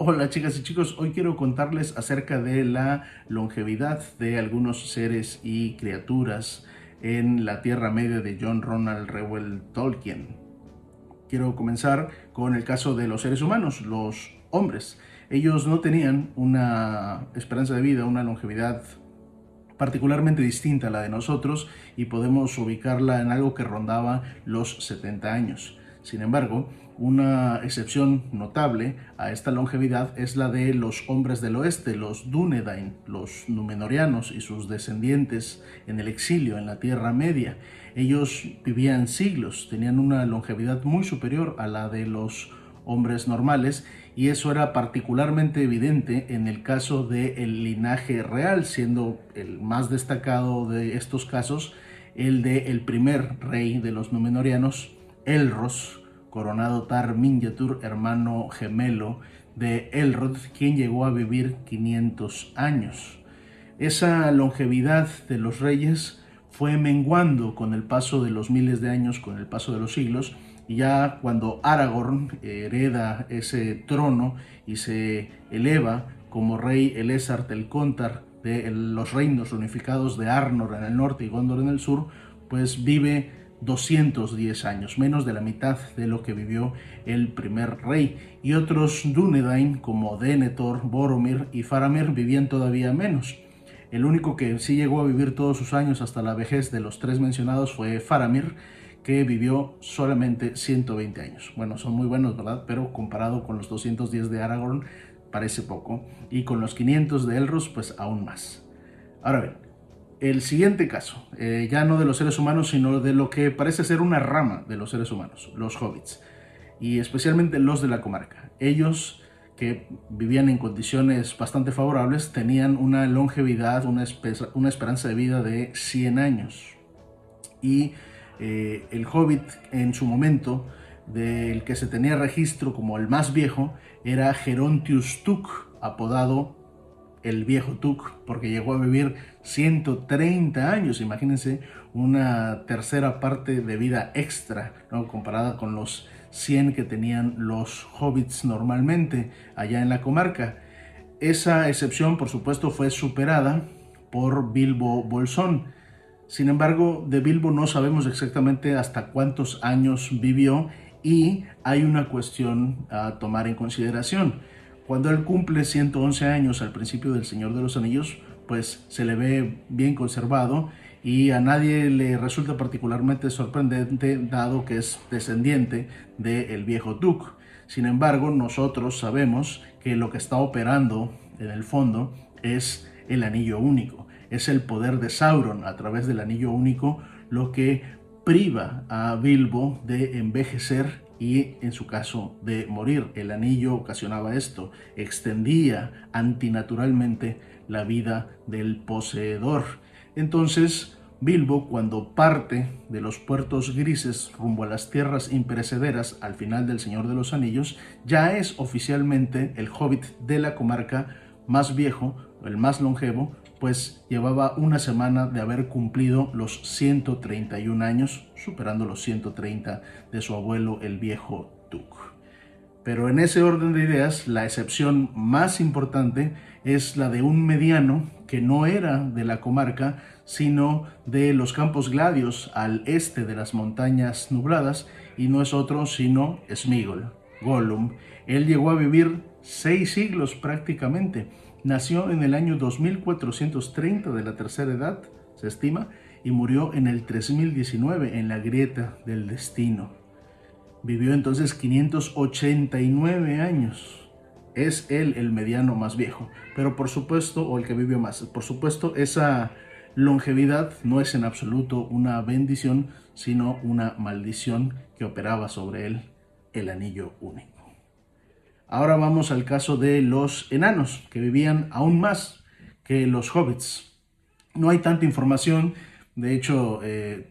Hola chicas y chicos, hoy quiero contarles acerca de la longevidad de algunos seres y criaturas en la Tierra Media de John Ronald Reuel Tolkien. Quiero comenzar con el caso de los seres humanos, los hombres. Ellos no tenían una esperanza de vida, una longevidad particularmente distinta a la de nosotros y podemos ubicarla en algo que rondaba los 70 años. Sin embargo, una excepción notable a esta longevidad es la de los hombres del oeste, los Dúnedain, los Númenóreanos y sus descendientes en el exilio en la Tierra Media. Ellos vivían siglos, tenían una longevidad muy superior a la de los hombres normales, y eso era particularmente evidente en el caso del linaje real, siendo el más destacado de estos casos el de el primer rey de los Númenóreanos, Elros, coronado Tar Minyatur, hermano gemelo de Elrond, quien llegó a vivir 500 años. Esa longevidad de los reyes fue menguando con el paso de los miles de años, con el paso de los siglos, y ya cuando Aragorn hereda ese trono y se eleva como rey Elessar el Contar de los reinos unificados de Arnor en el norte y Gondor en el sur, pues vive 210 años, menos de la mitad de lo que vivió el primer rey. Y otros Dúnedain como Denethor, Boromir y Faramir vivían todavía menos. El único que sí llegó a vivir todos sus años hasta la vejez de los tres mencionados fue Faramir, que vivió solamente 120 años. Bueno, son muy buenos, ¿verdad? Pero comparado con los 210 de Aragorn, parece poco. Y con los 500 de Elros, pues aún más. Ahora bien, el siguiente caso, ya no de los seres humanos, sino de lo que parece ser una rama de los seres humanos, los hobbits, y especialmente los de la comarca. Ellos, que vivían en condiciones bastante favorables, tenían una longevidad, una esperanza de vida de 100 años. Y el hobbit en su momento, del que se tenía registro como el más viejo, era Gerontius Tuk, apodado el viejo Tuk, porque llegó a vivir 130 años. Imagínense, una tercera parte de vida extra, ¿no?, comparada con los 100 que tenían los hobbits normalmente allá en la comarca. Esa excepción, por supuesto, fue superada por Bilbo Bolsón. Sin embargo, de Bilbo no sabemos exactamente hasta cuántos años vivió, y hay una cuestión a tomar en consideración. Cuando él cumple 111 años al principio del Señor de los Anillos, pues se le ve bien conservado y a nadie le resulta particularmente sorprendente, dado que es descendiente del viejo Tuk. Sin embargo, nosotros sabemos que lo que está operando en el fondo es el anillo único. Es el poder de Sauron a través del anillo único lo que priva a Bilbo de envejecer y, en su caso, de morir. El anillo ocasionaba esto, extendía antinaturalmente la vida del poseedor. Entonces, Bilbo, cuando parte de los puertos grises rumbo a las tierras imperecederas al final del Señor de los Anillos, ya es oficialmente el hobbit de la comarca más viejo, el más longevo, pues llevaba una semana de haber cumplido los 131 años, superando los 130 de su abuelo, el viejo Tuk. Pero en ese orden de ideas, la excepción más importante es la de un mediano que no era de la comarca, sino de los Campos Gladios al este de las montañas nubladas, y no es otro sino Sméagol, Gollum. Él llegó a vivir 6 siglos prácticamente. Nació en el año 2430 de la tercera edad, se estima, y murió en el 3019 en la grieta del destino. Vivió entonces 589 años. Es él el mediano más viejo, pero por supuesto, o el que vivió más. Por supuesto, esa longevidad no es en absoluto una bendición, sino una maldición que operaba sobre él el anillo único. Ahora vamos al caso de los enanos, que vivían aún más que los hobbits. No hay tanta información. De hecho,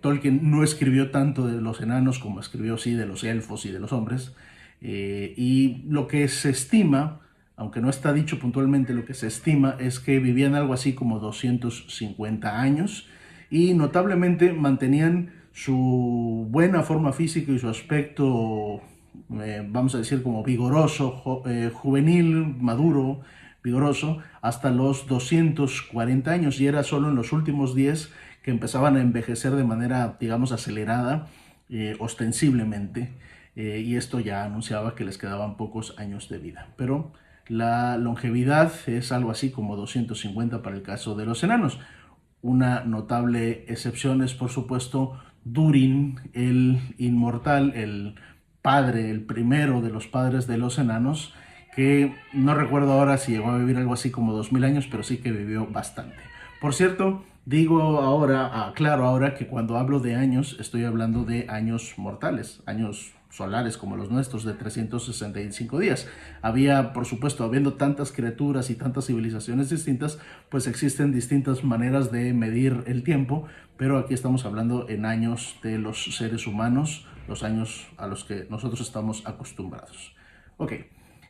Tolkien no escribió tanto de los enanos como escribió, sí, de los elfos y de los hombres. Y lo que se estima, aunque no está dicho puntualmente, lo que se estima es que vivían algo así como 250 años, y notablemente mantenían su buena forma física y su aspecto vamos a decir como vigoroso, juvenil, maduro, vigoroso, hasta los 240 años, y era solo en los últimos 10 que empezaban a envejecer de manera, digamos, acelerada, ostensiblemente, y esto ya anunciaba que les quedaban pocos años de vida. Pero la longevidad es algo así como 250 para el caso de los enanos. Una notable excepción es, por supuesto, Durin, el inmortal, el padre, el primero de los padres de los enanos, que no recuerdo ahora si llegó a vivir algo así como 2000 años, pero sí que vivió bastante. Por cierto, digo ahora, aclaro ahora que cuando hablo de años, estoy hablando de años mortales, años solares como los nuestros de 365 días. Había, por supuesto, habiendo tantas criaturas y tantas civilizaciones distintas, pues existen distintas maneras de medir el tiempo, pero aquí estamos hablando en años de los seres humanos, los años a los que nosotros estamos acostumbrados. Ok,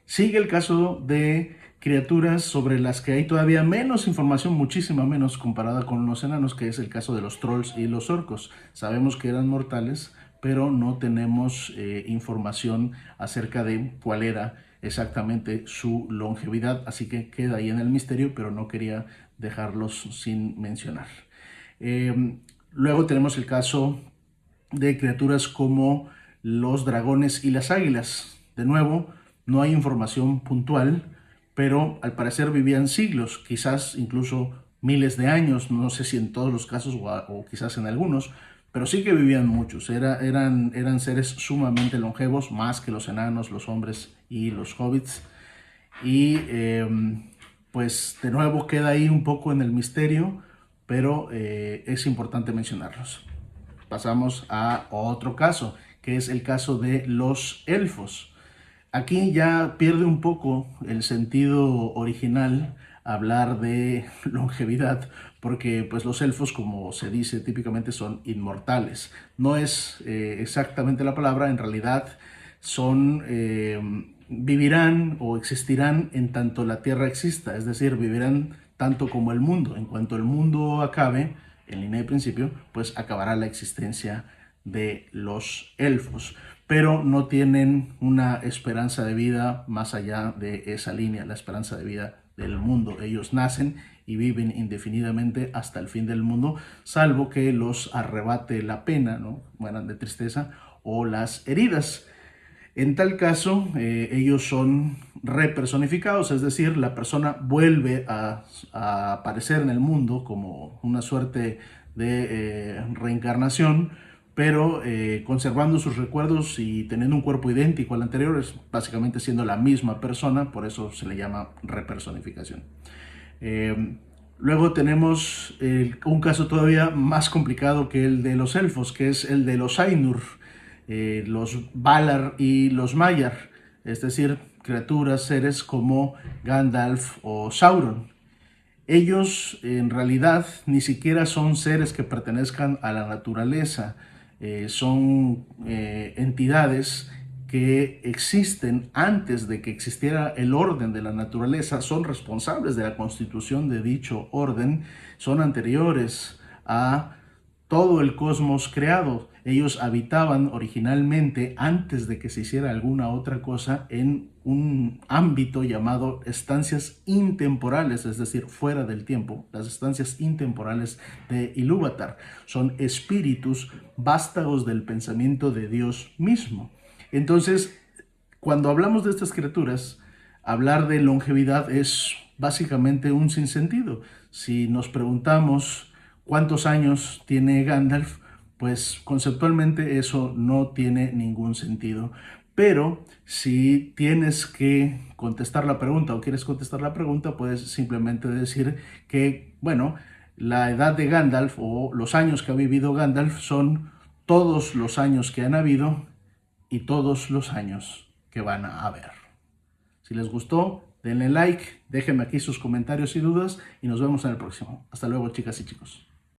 sigue el caso de criaturas sobre las que hay todavía menos información, muchísima menos comparada con los enanos, que es el caso de los trolls y los orcos. Sabemos que eran mortales, pero no tenemos información acerca de cuál era exactamente su longevidad, así que queda ahí en el misterio, pero no quería dejarlos sin mencionar. Luego tenemos el caso de criaturas como los dragones y las águilas. De nuevo, no hay información puntual, pero al parecer vivían siglos, quizás incluso miles de años, no sé si en todos los casos o quizás en algunos, pero sí que vivían muchos. Eran seres sumamente longevos, más que los enanos, los hombres y los hobbits. Y pues de nuevo queda ahí un poco en el misterio, pero es importante mencionarlos. Pasamos a otro caso, que es el caso de los elfos. Aquí ya pierde un poco el sentido original hablar de longevidad, porque pues los elfos, como se dice típicamente, son inmortales. No es exactamente la palabra, en realidad son, vivirán o existirán en tanto la tierra exista, es decir, vivirán tanto como el mundo. En cuanto el mundo acabe, en línea de principio, pues acabará la existencia de los elfos, pero no tienen una esperanza de vida más allá de esa línea, la esperanza de vida del mundo. Ellos nacen y viven indefinidamente hasta el fin del mundo, salvo que los arrebate la pena, ¿no? Mueran de tristeza, o las heridas. En tal caso, ellos son repersonificados, es decir, la persona vuelve a aparecer en el mundo como una suerte de reencarnación, pero conservando sus recuerdos y teniendo un cuerpo idéntico al anterior, es básicamente siendo la misma persona, por eso se le llama repersonificación. Luego tenemos un caso todavía más complicado que el de los elfos, que es el de los Ainur, los Valar y los Maiar, es decir, criaturas, seres como Gandalf o Sauron. Ellos en realidad ni siquiera son seres que pertenezcan a la naturaleza, son entidades que existen antes de que existiera el orden de la naturaleza, son responsables de la constitución de dicho orden, son anteriores a todo el cosmos creado. Ellos habitaban originalmente, antes de que se hiciera alguna otra cosa, en un ámbito llamado estancias intemporales, es decir, fuera del tiempo. Las estancias intemporales de Ilúvatar son espíritus vástagos del pensamiento de Dios mismo. Entonces, cuando hablamos de estas criaturas, hablar de longevidad es básicamente un sinsentido. Si nos preguntamos ¿cuántos años tiene Gandalf? Pues conceptualmente eso no tiene ningún sentido. Pero si tienes que contestar la pregunta o quieres contestar la pregunta, puedes simplemente decir que, bueno, la edad de Gandalf o los años que ha vivido Gandalf son todos los años que han habido y todos los años que van a haber. Si les gustó, denle like, déjenme aquí sus comentarios y dudas y nos vemos en el próximo. Hasta luego, chicas y chicos.